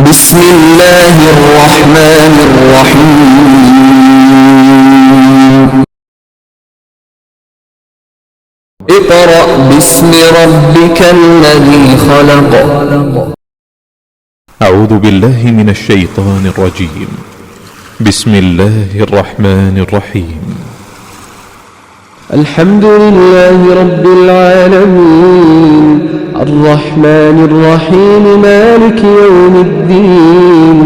بسم الله الرحمن الرحيم. اقرأ باسم ربك الذي خلق. أعوذ بالله من الشيطان الرجيم. بسم الله الرحمن الرحيم. الحمد لله رب العالمين الرحمن الرحيم مالك يوم الدين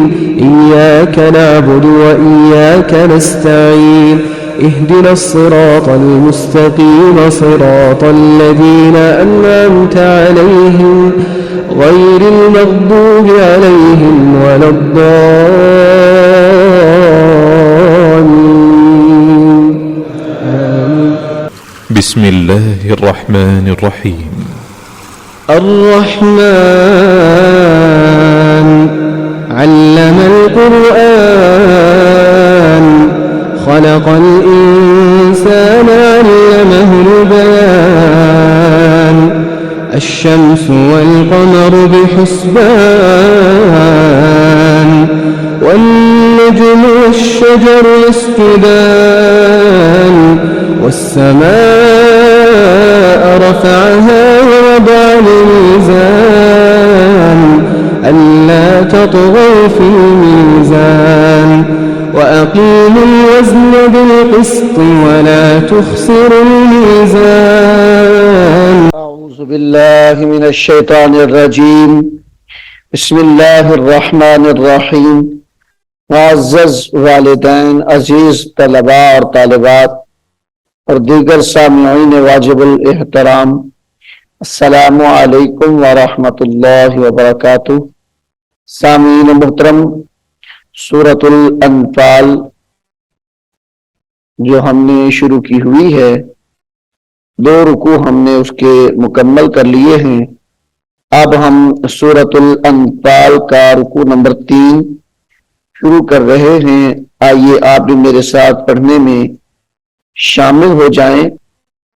إياك نعبد وإياك نستعين اهدنا الصراط المستقيم صراط الذين أنعمت عليهم غير المغضوب عليهم ولا الضالين. بسم الله الرحمن الرحيم. الرحمن علم القرآن خلق الإنسان علمه البيان الشمس والقمر بحسبان والنجم والشجر يسجدان والسماء رفعها ووضع الميزان ألا تطغوا في الميزان وأقيموا الوزن بالقسط ولا تخسروا الميزان. أعوذ بالله من الشيطان الرجيم. بسم الله الرحمن الرحیم. معزز والدین، عزیز طلباء اور طالبات اور دیگر سامعین واجب الاحترام، السلام علیکم ورحمۃ اللہ وبرکاتہ. سامعین محترم، سورۃ الانفال جو ہم نے شروع کی ہوئی ہے، 2 رکوع ہم نے اس کے مکمل کر لیے ہیں. اب ہم سورۃ الانفال کا رکوع نمبر 3 شروع کر رہے ہیں. آئیے آپ بھی میرے ساتھ پڑھنے میں شامل ہو جائیں.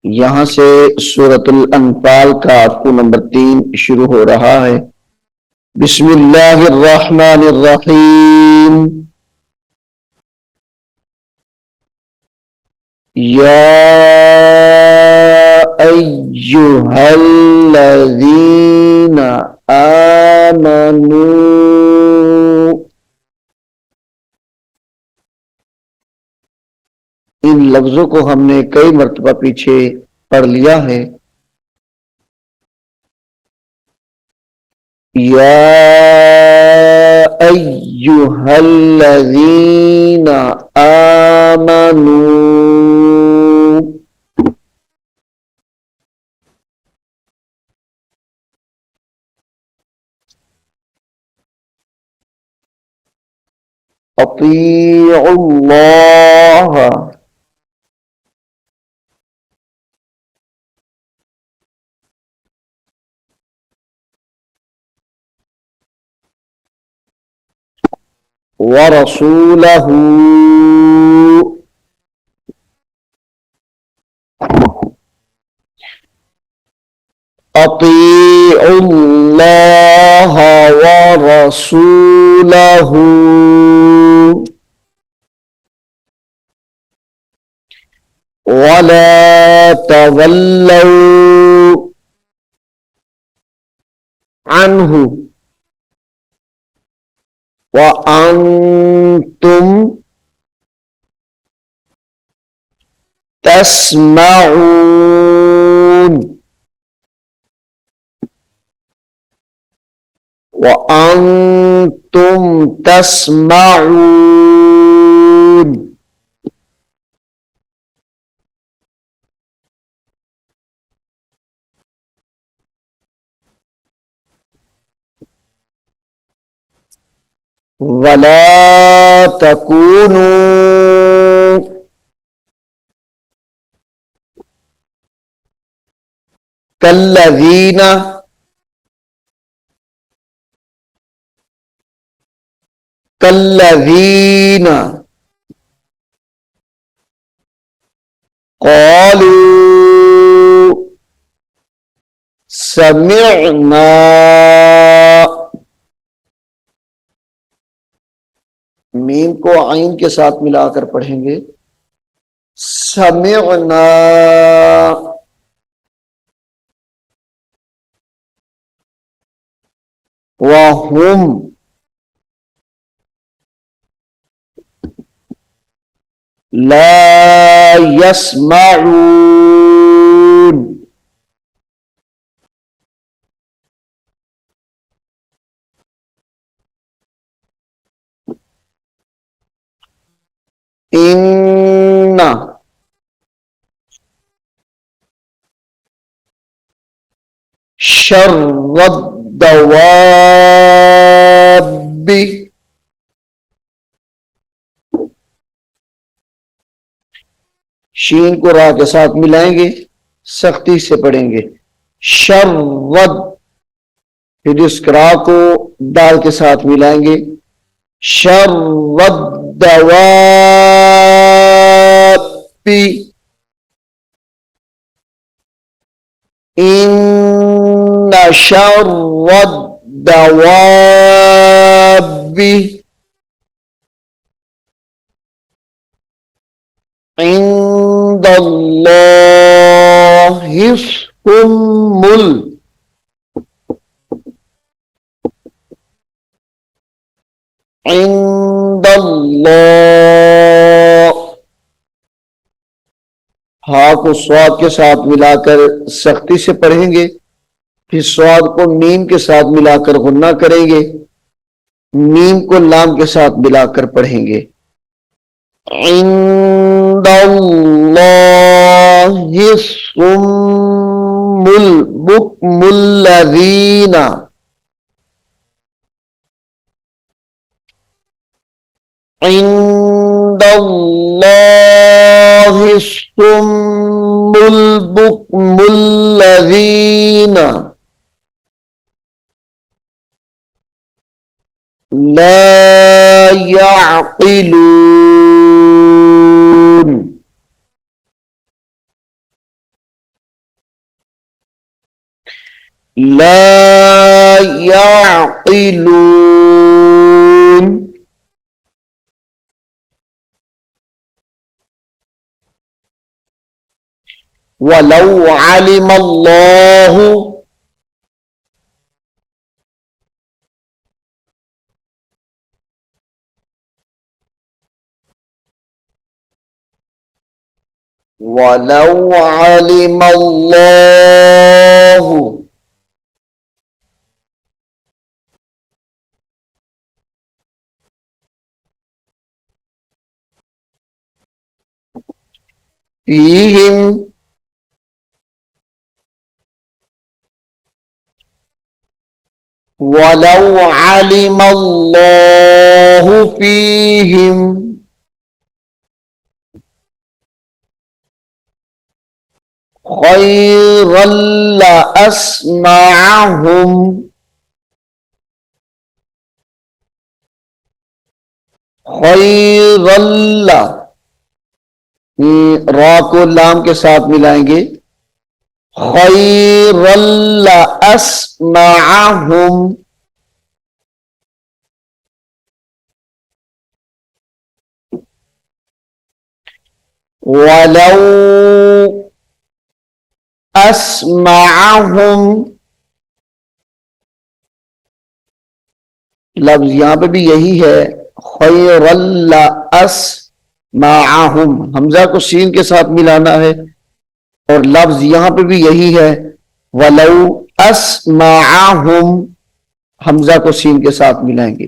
یہاں سے سورۃ الانفال کا رکوع نمبر 3 شروع ہو رہا ہے. بسم اللہ الرحمن الرحیم. یا ایہا الذین آمنوا، ان لفظوں کو ہم نے کئی مرتبہ پیچھے پڑھ لیا ہے. یا ایہا الذین آمنوا، اطیعوا اللہ ورسولہ، اطیعوا اللہ ورسولہ ولا تولوا عنہ وأنتم تسمعون وأنتم تسمعون. ولا تكونوا كالذين قالوا سمعنا मीम को आइन के साथ मिलाकर पढ़ेंगे। समिअना व हुम ला यस्माऊन। इन्ना शर्रद्दवाब्बि शीन को रा के साथ मिलाएंगे, सख्ती से पढ़ेंगे। शर्रद, फिर इस रा को दाल के साथ मिलाएंगे। शर्रद्दवाब्बि इन्ना शर्रद्दवाब्बि इंदल्लाहि सुम्मुल इंदल्लाह। हा को स्वाद के साथ मिलाकर सख्ती से पढ़ेंगे, फिर स्वाद को मीम के साथ मिलाकर गुन्ना करेंगे, मीम को लाम के साथ मिलाकर पढ़ेंगे। इंदल्लाहि सुम्मुल बुक्मुल्लज़ीना इंदल्लाहि सुम्मुल बुक्मुल्लज़ीना ला याक़िलून। ला याक़िलून। वलौ अलिमल्लाहु वलौ अलिमल्लाहु फीहिम वलौ अलिमल्लाहु फीहिम खैरल लअस्मअहुम खैरल ला, रा को लाम के साथ मिलाएंगे। खैरल लअस्मअहुम वलौ अस्मअहुम। लफ्ज यहां पे भी यही है, खैरल लअस्मअहुम। हमजा को सीन के साथ मिलाना है, और लफ्ज यहां पे भी यही है, वलौ अस्मअहुम। हमजा को सीन के साथ मिलाएंगे।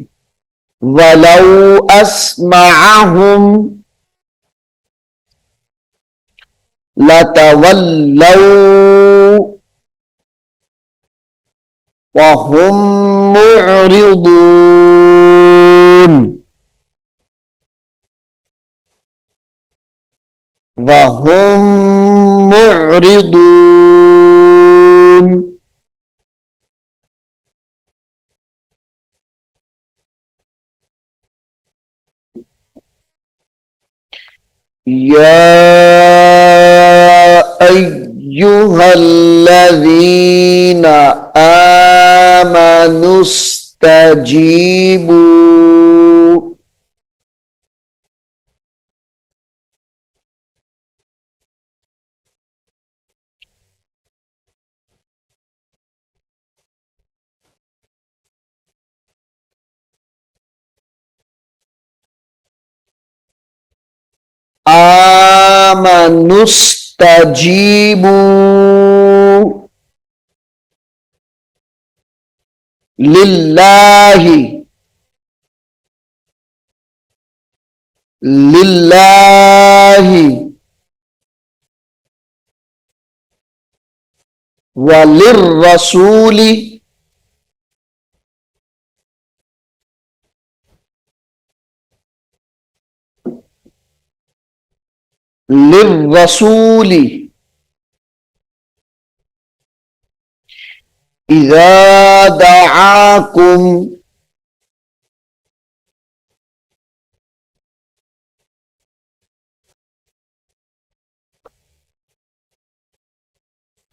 वलौ अस्मअहुम लतवल्लौ वहुम मुअरिदून वहुम मुअरिदून। या अय्युहल्लज़ीना आमनुस्तजीबू आमनुस्तजीबू लिल्लाहि लिल्लाहि वलिर्रसूली लिर्रसूली इज़ा दआकुम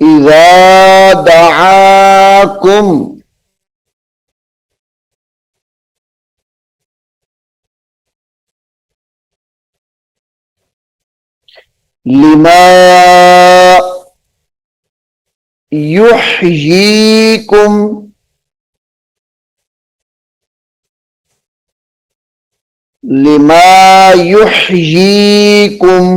इज़ा दआकुम लिमा युहयीकुम लिमा युहयीकुम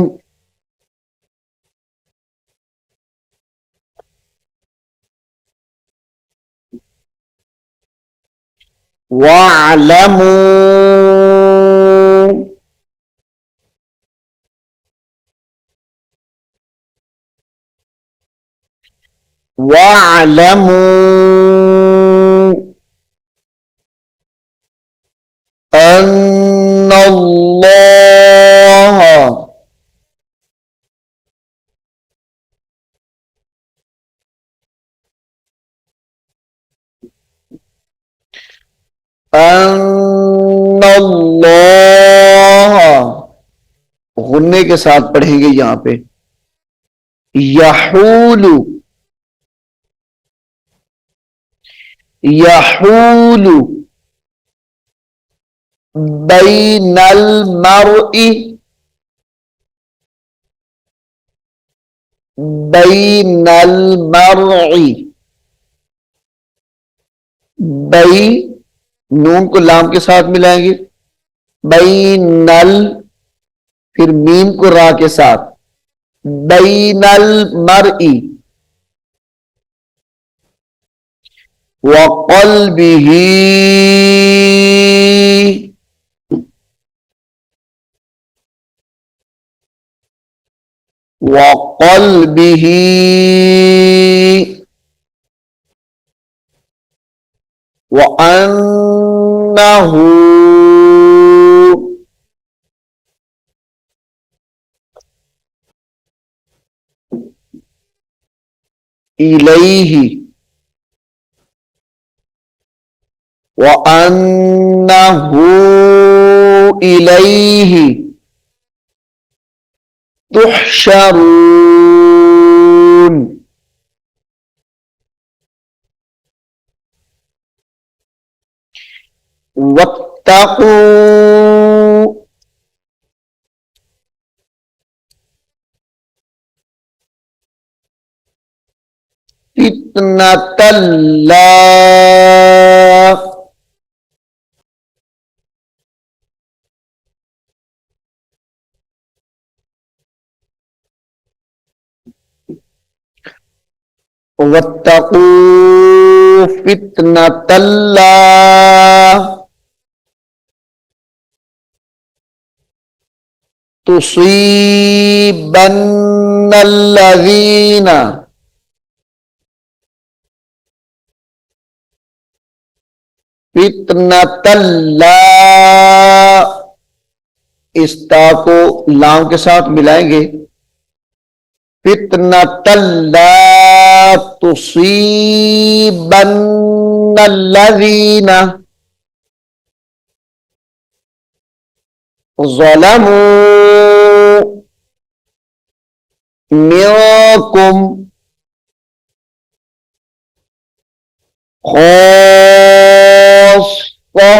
वअलमू वअलमू अन्नल्लाह अन्नल्लाह गुन्ने के साथ पढ़ेंगे यहां पे यहूलु यहूलु बैनल मरई बैनल मरई बै नून को लाम के साथ मिलाएंगे बैनल फिर मीम को रा के साथ बैनल मरई वक़ल्बिही वक़ल्बिही वअन्नहु इलैहि वअन्नहु इलैहि तुहशरून वत्तकू फितनतल्लाह वत्तकू फितनतल्लाह तुसीबन्नल्लज़ीना फितनतल्लाह इस ता को लाम के साथ मिलाएंगे फितनतल्लाह तुसीबन्नल्लज़ीना ज़लमू मिनकुम खास्सा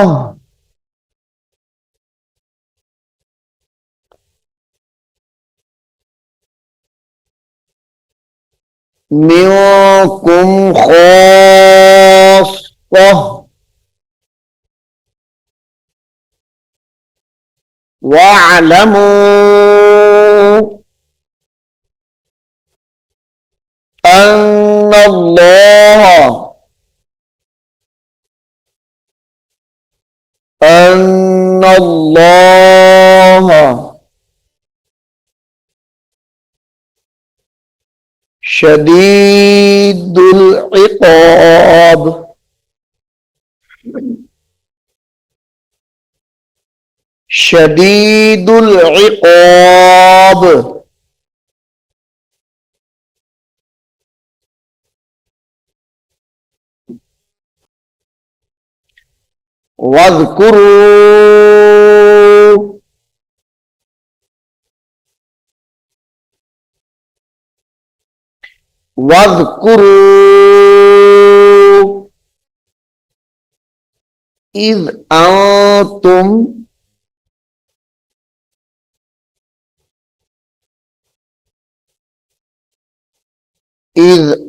मिनकुम खास्सा वअलमू أن الله أن الله شديد العقاب شديد العقاب واذكروا واذكروا إذ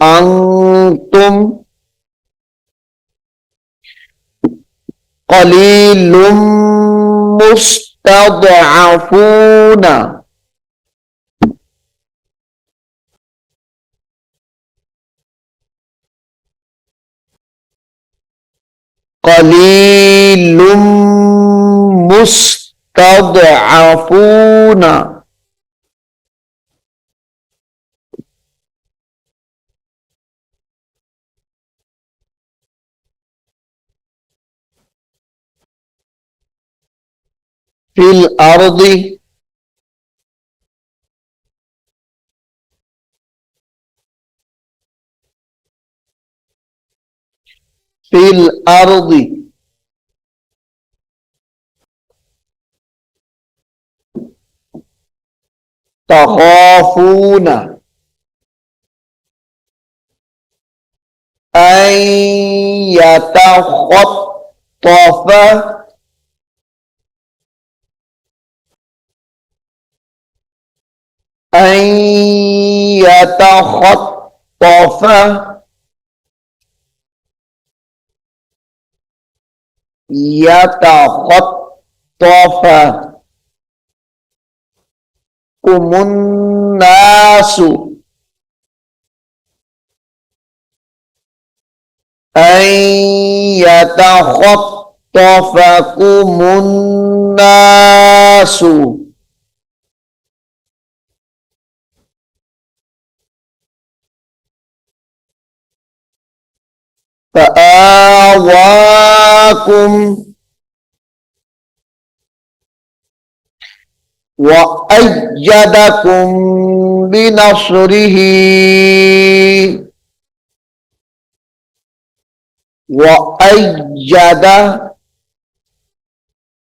أنتم قليل مستضعفون قليل مستضعفون في الأرض في الأرض تخافون أن يتخطف أن يتخطف الناس أن يتخطفكم الناس فآواكم وأيدكم بنصره वअय्यद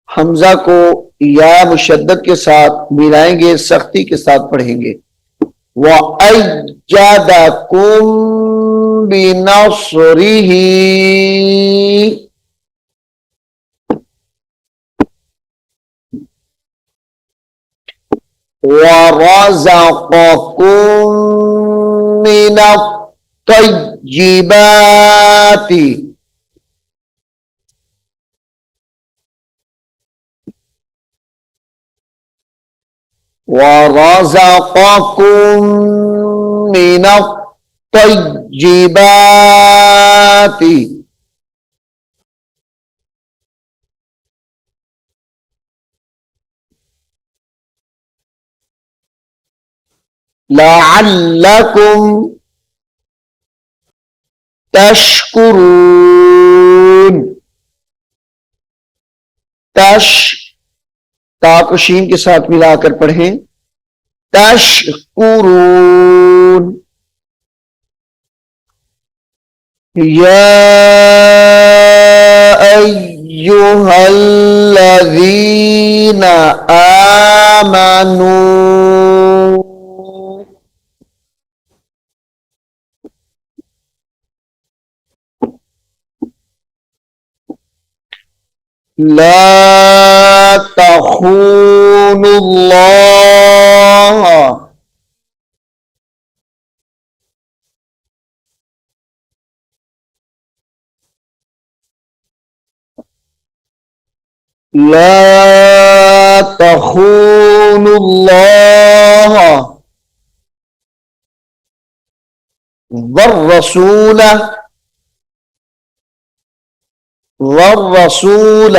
हमजा को या मुशद्दद के साथ मिलाएंगे, सख्ती के साथ पढ़ेंगे। वअय्यदकुम बिनस्रिही वरज़क़कुम मिनत्तय्यिबाति वरज़क़कुम मिनत्तय्यिबाति लअल्लकुम तशकुरून। तश ता को शीन के साथ मिलाकर पढ़ें, तशकुरून। या अय्युहल्लज़ीना आमनू ला तख़ूनुल्लाह ला तख़ूनुल्लाह वर्रसूल वर्रसूल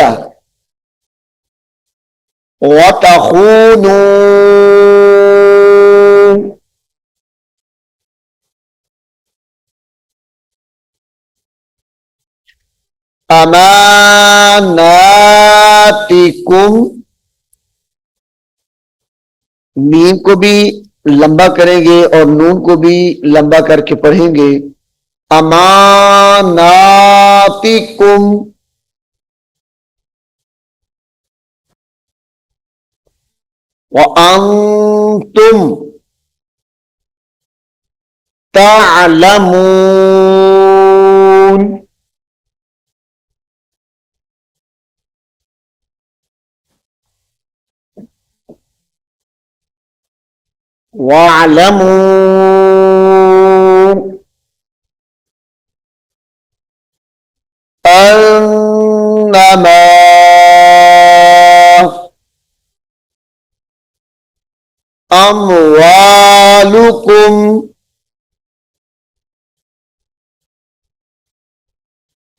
वतखूनू अमानातिकुम। मीम को भी लंबा करेंगे और नून को भी लंबा करके पढ़ेंगे। अमानातिकुम व अंतुम तालमून। वालमू अन्नमा अमवालुकुम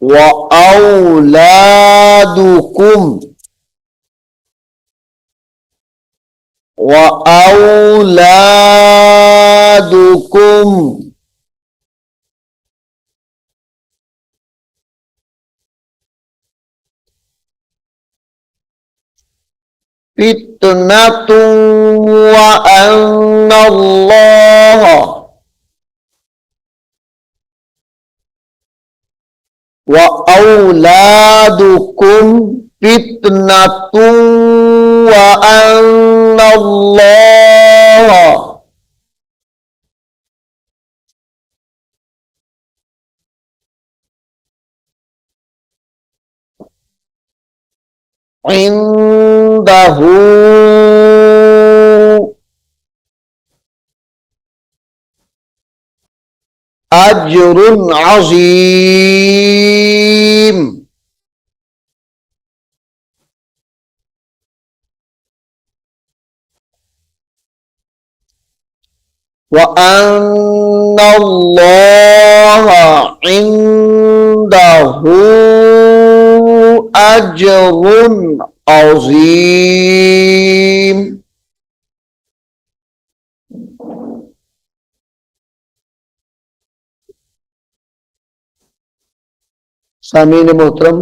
व औलादुकुम व औलादुकुम फितनतुन व अन्नल्लाह व औलादुकुम फितनतुन व अन्नल्लाह इंदहू अज्रुन अज़ीम। व अन्नल्लाह इंदहू अज्रुन अज़ीम। सामीन मोहतरम,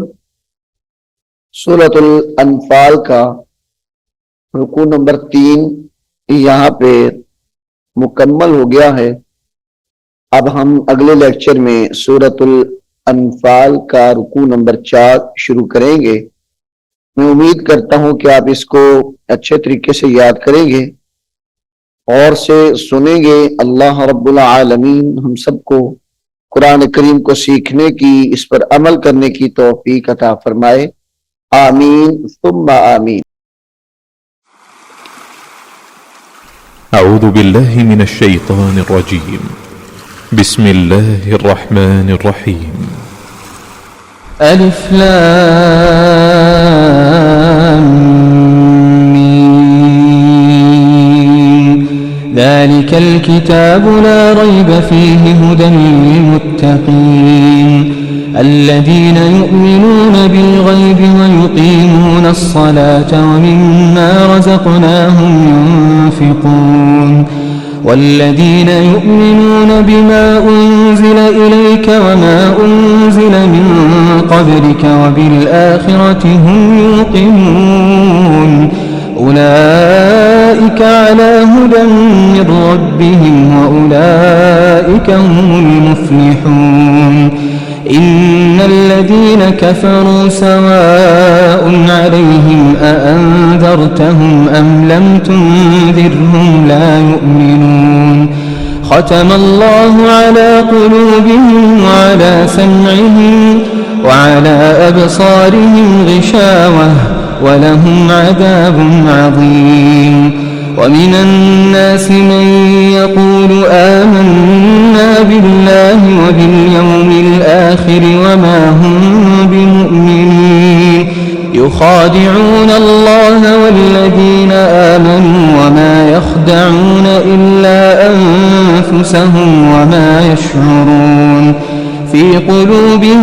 सूरतुल अनफाल का रुकू नंबर 3 यहाँ पे मुकम्मल हो गया है। अब हम अगले लेक्चर में सूरतुल अनफाल का रुकू नंबर 4 शुरू करेंगे। मैं उम्मीद करता हूं कि आप इसको अच्छे तरीके से याद करेंगे और से सुनेंगे। अल्लाह रब्बुल आलमीन हम सबको कुरान करीम को सीखने की, इस पर अमल करने की तौफीक अता फरमाए। आमीन सुम्मा आमीन। أعوذ بالله من الشيطان الرجيم بسم الله الرحمن الرحيم ألف لام ميم. ذلك الكتاب لا ريب فيه هدى للمتقين الذين يؤمنون بالغيب ويقيمون الصلاة ومما رزقناهم ينفقون والذين يؤمنون بما أنزل إليك وما أنزل من قبلك وبالآخرة هم يوقنون أولئك على هدى من ربهم وأولئك هم المفلحون إن الذين كفروا سواء عليهم أأنذرتهم أم لم تنذرهم لا يؤمنون ختم الله على قلوبهم وعلى سمعهم وعلى أبصارهم غشاوة ولهم عذاب عظيم ومن الناس من يقول آمنا بالله وباليوم الآخر وما هم بمؤمنين يخادعون الله والذين آمنوا وما يخدعون إلا أنفسهم وما يشعرون في قلوبهم